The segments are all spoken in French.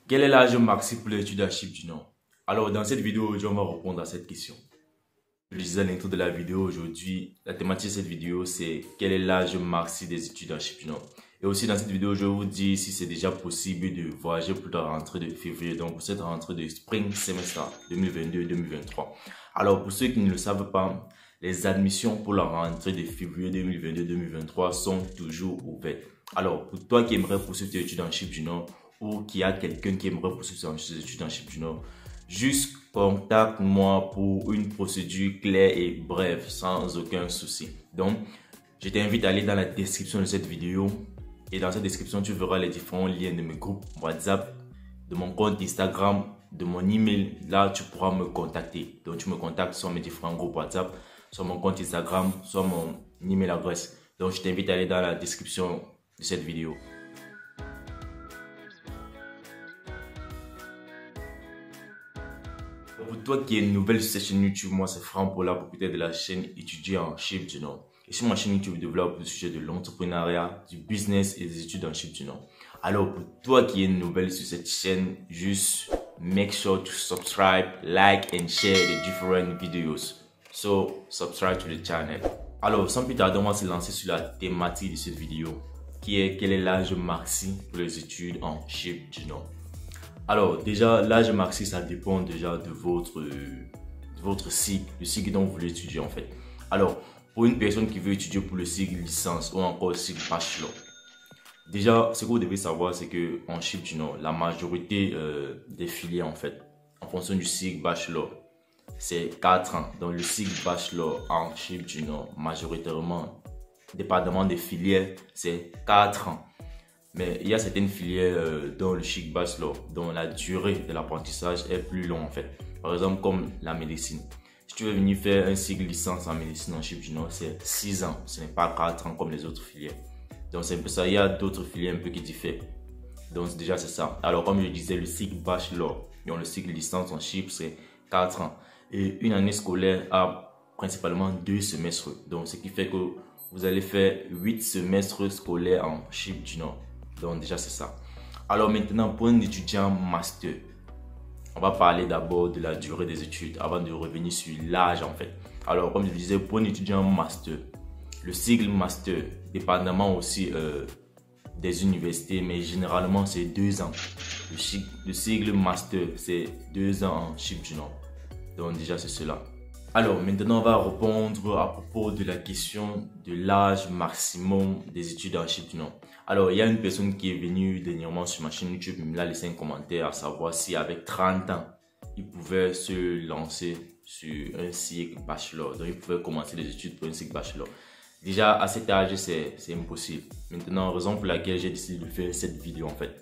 Quel est l'âge maxi pour l'étude en Chypre du Nord? Alors, dans cette vidéo, aujourd'hui, on va répondre à cette question. Je le disais à l'intro de la vidéo aujourd'hui, la thématique de cette vidéo, c'est quel est l'âge maxi des études en Chypre du Nord? Et aussi, dans cette vidéo, je vais vous dire si c'est déjà possible de voyager pour la rentrée de février, donc pour cette rentrée de Spring Semester 2022-2023. Alors, pour ceux qui ne le savent pas, les admissions pour la rentrée de février 2022-2023 sont toujours ouvertes. Alors, pour toi qui aimerais poursuivre tes études en Chypre du Nord, ou qui a quelqu'un qui aimerait poursuivre ses études en Chypre du Nord, juste contacte-moi pour une procédure claire et brève, sans aucun souci. Donc, je t'invite à aller dans la description de cette vidéo. Et dans cette description, tu verras les différents liens de mes groupes WhatsApp, de mon compte Instagram, de mon email. Là, tu pourras me contacter. Donc, tu me contactes sur mes différents groupes WhatsApp, sur mon compte Instagram, sur mon email adresse. Donc, je t'invite à aller dans la description de cette vidéo. Pour toi qui es une nouvelle sur cette chaîne YouTube, moi c'est Franck Paula, propriétaire de la chaîne Étudier en Chypre du Nord. Et sur ma chaîne YouTube, je développe le sujet de l'entrepreneuriat, du business et des études en Chypre du Nord. Alors pour toi qui es une nouvelle sur cette chaîne, juste make sure to subscribe, like and share the different videos. So subscribe to the channel. Alors sans plus tarder, on va se lancer sur la thématique de cette vidéo qui est quel est l'âge maxi pour les études en Chypre du Nord. Alors déjà, l'âge maxi, ça dépend déjà de votre cycle, le cycle dont vous voulez étudier en fait. Alors, pour une personne qui veut étudier pour le cycle licence ou encore le cycle bachelor, déjà, ce que vous devez savoir, c'est que en Chypre du Nord, la majorité des filières en fait, en fonction du cycle bachelor, c'est 4 ans. Donc le cycle bachelor en Chypre du Nord, majoritairement, dépendamment des filières, c'est 4 ans. Mais il y a certaines filières dans le cycle bachelor dont la durée de l'apprentissage est plus longue en fait. Par exemple comme la médecine. Si tu veux venir faire un cycle licence en médecine en Chypre du Nord, c'est 6 ans. Ce n'est pas 4 ans comme les autres filières. Donc c'est un peu ça. Il y a d'autres filières un peu qui diffèrent. Donc déjà c'est ça. Alors comme je disais, le cycle bachelor, donc le cycle licence en Chypre, c'est 4 ans. Et une année scolaire a principalement 2 semestres. Donc ce qui fait que vous allez faire 8 semestres scolaires en Chypre du Nord. Donc déjà c'est ça. Alors maintenant pour un étudiant master, on va parler d'abord de la durée des études avant de revenir sur l'âge en fait. Alors comme je disais, pour un étudiant master, le cycle master, dépendamment aussi des universités, mais généralement c'est 2 ans. Le cycle master c'est 2 ans en Chypre du Nord. Donc déjà c'est cela. Alors maintenant on va répondre à propos de la question de l'âge maximum des études en Chypre du Nord. Alors il y a une personne qui est venue dernièrement sur ma chaîne YouTube, il me l'a laissé un commentaire à savoir si avec 30 ans il pouvait se lancer sur un cycle bachelor. Donc il pouvait commencer les études pour un cycle bachelor. Déjà à cet âge c'est impossible. Maintenant raison pour laquelle j'ai décidé de faire cette vidéo en fait.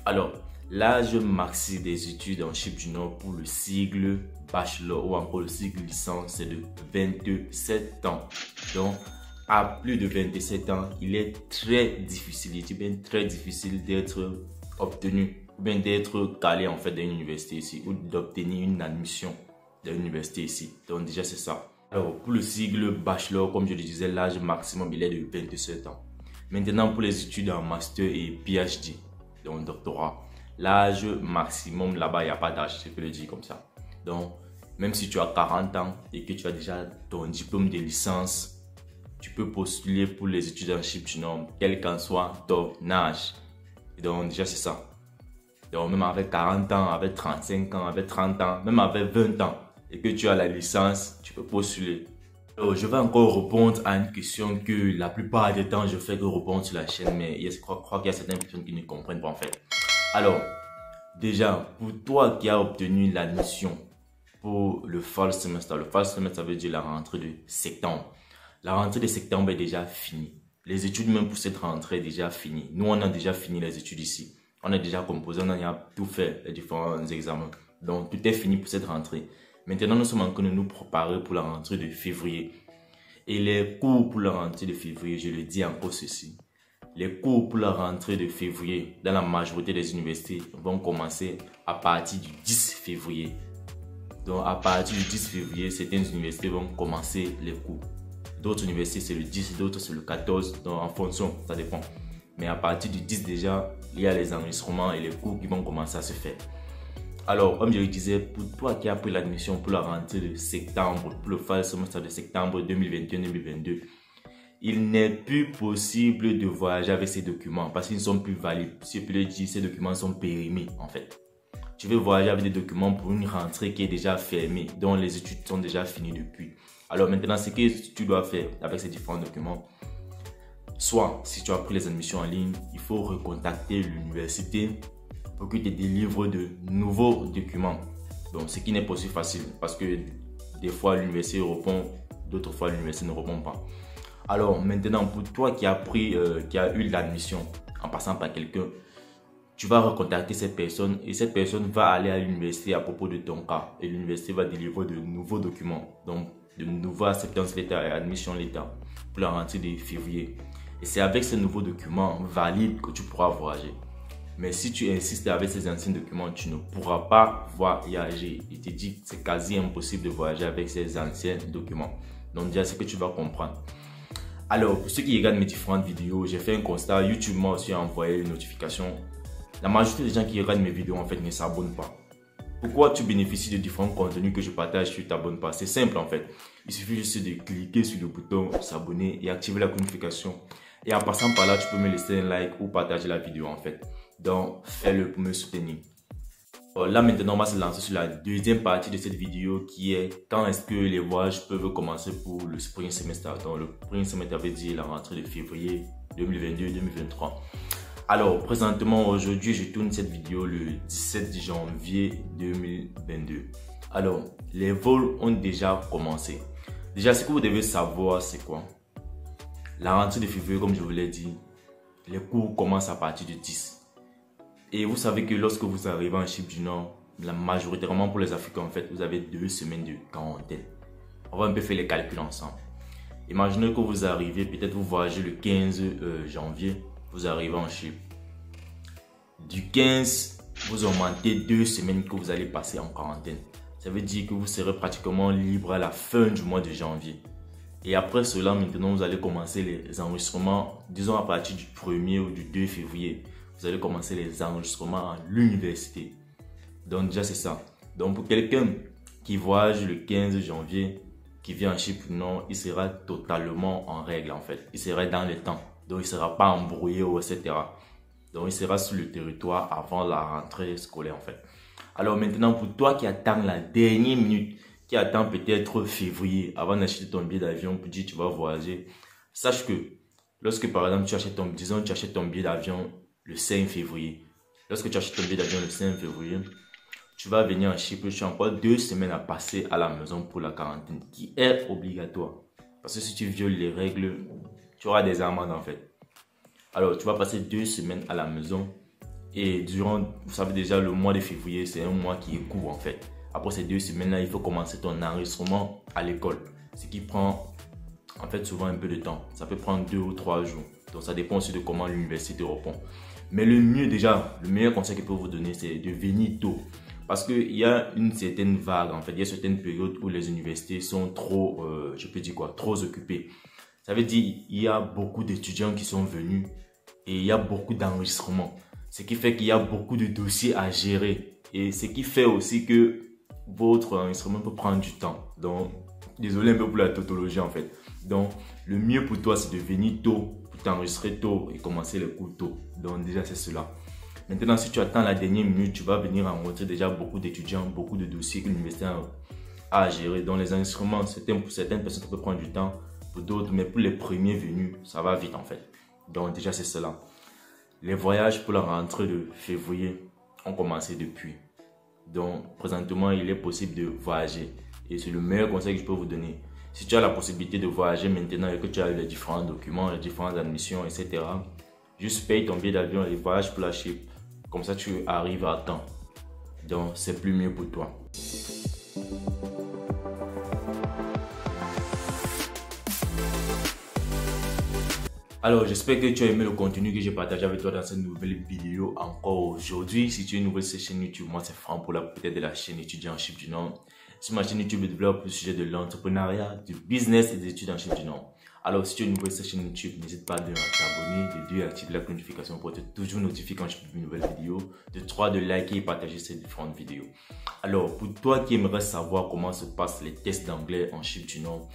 Alors l'âge maxi des études en Chypre du Nord pour le cycle bachelor ou encore le cycle licence, c'est de 27 ans. Donc, à plus de 27 ans, il est très difficile, très difficile d'être obtenu ou bien d'être calé en fait dans une université ici ou d'obtenir une admission dans une université ici. Donc déjà c'est ça. Alors pour le cycle bachelor, comme je le disais, l'âge maximum il est de 27 ans. Maintenant pour les études en master et PhD, donc doctorat, l'âge maximum là-bas, il n'y a pas d'âge, je peux le dire comme ça. Donc, même si tu as 40 ans et que tu as déjà ton diplôme de licence, tu peux postuler pour les études en Chypre du Nord, quel qu'en soit ton âge. Et donc, déjà, c'est ça. Donc, même avec 40 ans, avec 35 ans, avec 30 ans, même avec 20 ans, et que tu as la licence, tu peux postuler. Alors, je vais encore répondre à une question que la plupart des temps, je fais que répondre sur la chaîne, mais je crois qu'il y a certaines personnes qui ne comprennent pas en fait. Alors, déjà, pour toi qui as obtenu l'admission pour le fall semester, ça veut dire la rentrée de septembre. La rentrée de septembre est déjà finie. Les études même pour cette rentrée est déjà finie. Nous, on a déjà fini les études ici. On a déjà composé, on a tout fait, les différents examens. Donc, tout est fini pour cette rentrée. Maintenant, nous sommes en train de nous préparer pour la rentrée de février. Et les cours pour la rentrée de février, je le dis encore ceci. Les cours pour la rentrée de février dans la majorité des universités vont commencer à partir du 10 février. Donc à partir du 10 février, certaines universités vont commencer les cours. D'autres universités c'est le 10, d'autres c'est le 14, donc en fonction, ça dépend. Mais à partir du 10 déjà, il y a les enregistrements et les cours qui vont commencer à se faire. Alors, comme je le disais, pour toi qui as pris l'admission pour la rentrée de septembre, pour le fall semestre de septembre 2021-2022, il n'est plus possible de voyager avec ces documents parce qu'ils ne sont plus valides. Si je peux le dire, ces documents sont périmés en fait. Tu veux voyager avec des documents pour une rentrée qui est déjà fermée, dont les études sont déjà finies depuis. Alors maintenant, ce que tu dois faire avec ces différents documents, soit si tu as pris les admissions en ligne, il faut recontacter l'université pour qu'ils te délivrent de nouveaux documents. Donc, ce qui n'est pas aussi facile parce que des fois l'université répond, d'autres fois l'université ne répond pas. Alors maintenant, pour toi qui a eu l'admission en passant par quelqu'un, tu vas recontacter cette personne et cette personne va aller à l'université à propos de ton cas et l'université va délivrer de nouveaux documents, donc de nouveaux acceptance letter et admission letter pour la rentrée de février. Et c'est avec ces nouveaux documents valides que tu pourras voyager. Mais si tu insistes avec ces anciens documents, tu ne pourras pas voyager. Il te dit que c'est quasi impossible de voyager avec ces anciens documents. Donc déjà, c'est que tu vas comprendre. Alors, pour ceux qui regardent mes différentes vidéos, j'ai fait un constat. YouTube m'a aussi envoyé une notification. La majorité des gens qui regardent mes vidéos, en fait, ne s'abonnent pas. Pourquoi tu bénéficies de différents contenus que je partage, tu ne t'abonnes pas? C'est simple, en fait. Il suffit juste de cliquer sur le bouton s'abonner et activer la notification. Et en passant par là, tu peux me laisser un like ou partager la vidéo, en fait. Donc, fais-le pour me soutenir. Là, maintenant, on va se lancer sur la deuxième partie de cette vidéo qui est quand est-ce que les voyages peuvent commencer pour le spring semester. Donc, le spring semester veut dire la rentrée de février 2022-2023. Alors, présentement, aujourd'hui, je tourne cette vidéo le 17 janvier 2022. Alors, les vols ont déjà commencé. Déjà, ce que vous devez savoir, c'est quoi? La rentrée de février, comme je vous l'ai dit, les cours commencent à partir du 10. Et vous savez que lorsque vous arrivez en Chypre du Nord, majoritairement pour les Africains, en fait, vous avez 2 semaines de quarantaine. On va un peu faire les calculs ensemble. Imaginez que vous arrivez, peut-être vous voyagez le 15 janvier, vous arrivez en Chypre. Du 15, vous augmentez 2 semaines que vous allez passer en quarantaine. Ça veut dire que vous serez pratiquement libre à la fin du mois de janvier. Et après cela, maintenant, vous allez commencer les enregistrements, disons à partir du 1er ou du 2 février. Vous allez commencer les enregistrements à l'université. Donc déjà, c'est ça. Donc pour quelqu'un qui voyage le 15 janvier, qui vient en Chypre, non, il sera totalement en règle en fait. Il sera dans le temps. Donc il ne sera pas embrouillé, etc. Donc il sera sur le territoire avant la rentrée scolaire en fait. Alors maintenant, pour toi qui attends la dernière minute, qui attend peut-être février avant d'acheter ton billet d'avion pour dire tu vas voyager, sache que lorsque par exemple tu achètes ton billet d'avion le 5 février, lorsque tu achètes ton billet d'avion le 5 février, tu vas venir en Chypre, tu as encore 2 semaines à passer à la maison pour la quarantaine qui est obligatoire. Parce que si tu violes les règles, tu auras des amendes en fait. Alors tu vas passer 2 semaines à la maison et durant, vous savez déjà, le mois de février, c'est un mois qui est court en fait. Après ces 2 semaines-là, il faut commencer ton enregistrement à l'école. Ce qui prend en fait souvent un peu de temps. Ça peut prendre 2 ou 3 jours. Donc ça dépend aussi de comment l'université répond. Mais le meilleur conseil que je peux vous donner, c'est de venir tôt. Parce qu'il y a une certaine vague, en fait. Il y a certaines périodes où les universités sont trop, trop occupées. Ça veut dire qu'il y a beaucoup d'étudiants qui sont venus et il y a beaucoup d'enregistrements. Ce qui fait qu'il y a beaucoup de dossiers à gérer. Et ce qui fait aussi que votre enregistrement peut prendre du temps. Donc, désolé un peu pour la tautologie en fait. Donc, le mieux pour toi, c'est de venir tôt, pour t'enregistrer tôt et commencer les cours tôt. Donc, déjà, c'est cela. Maintenant, si tu attends la dernière minute, tu vas venir rencontrer déjà beaucoup d'étudiants, beaucoup de dossiers que l'université a à gérer. Donc, les enregistrements, pour certaines personnes, ça peut prendre du temps, pour d'autres, mais pour les premiers venus, ça va vite en fait. Donc, déjà, c'est cela. Les voyages pour la rentrée de février ont commencé depuis. Donc, présentement, il est possible de voyager. Et c'est le meilleur conseil que je peux vous donner. Si tu as la possibilité de voyager maintenant et que tu as les différents documents, les différentes admissions, etc., juste paye ton billet d'avion et voyage pour la Chypre. Comme ça, tu arrives à temps. Donc, c'est plus mieux pour toi. Alors, j'espère que tu as aimé le contenu que j'ai partagé avec toi dans cette nouvelle vidéo encore aujourd'hui. Si tu es nouveau sur cette chaîne YouTube, moi c'est Franck pour la propriétaire de la chaîne étudiant en Chypre du Nord. Sur ma chaîne YouTube, je développe le sujet de l'entrepreneuriat, du business et des études en Chypre du Nord. Alors, si tu es nouveau sur cette chaîne YouTube, n'hésite pas de t'abonner, de 2 activer la notification pour être toujours notifié quand je publie une nouvelle vidéo, de 3 de liker et partager ces différentes vidéos. Alors, pour toi qui aimerais savoir comment se passent les tests d'anglais en Chypre du Nord,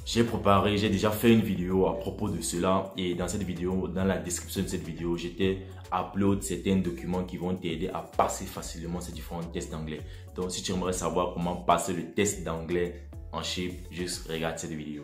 j'ai déjà fait une vidéo à propos de cela et dans cette vidéo, dans la description de cette vidéo, upload certains documents qui vont t'aider à passer facilement ces différents tests d'anglais. Donc si tu aimerais savoir comment passer le test d'anglais en Chypre, juste regarde cette vidéo.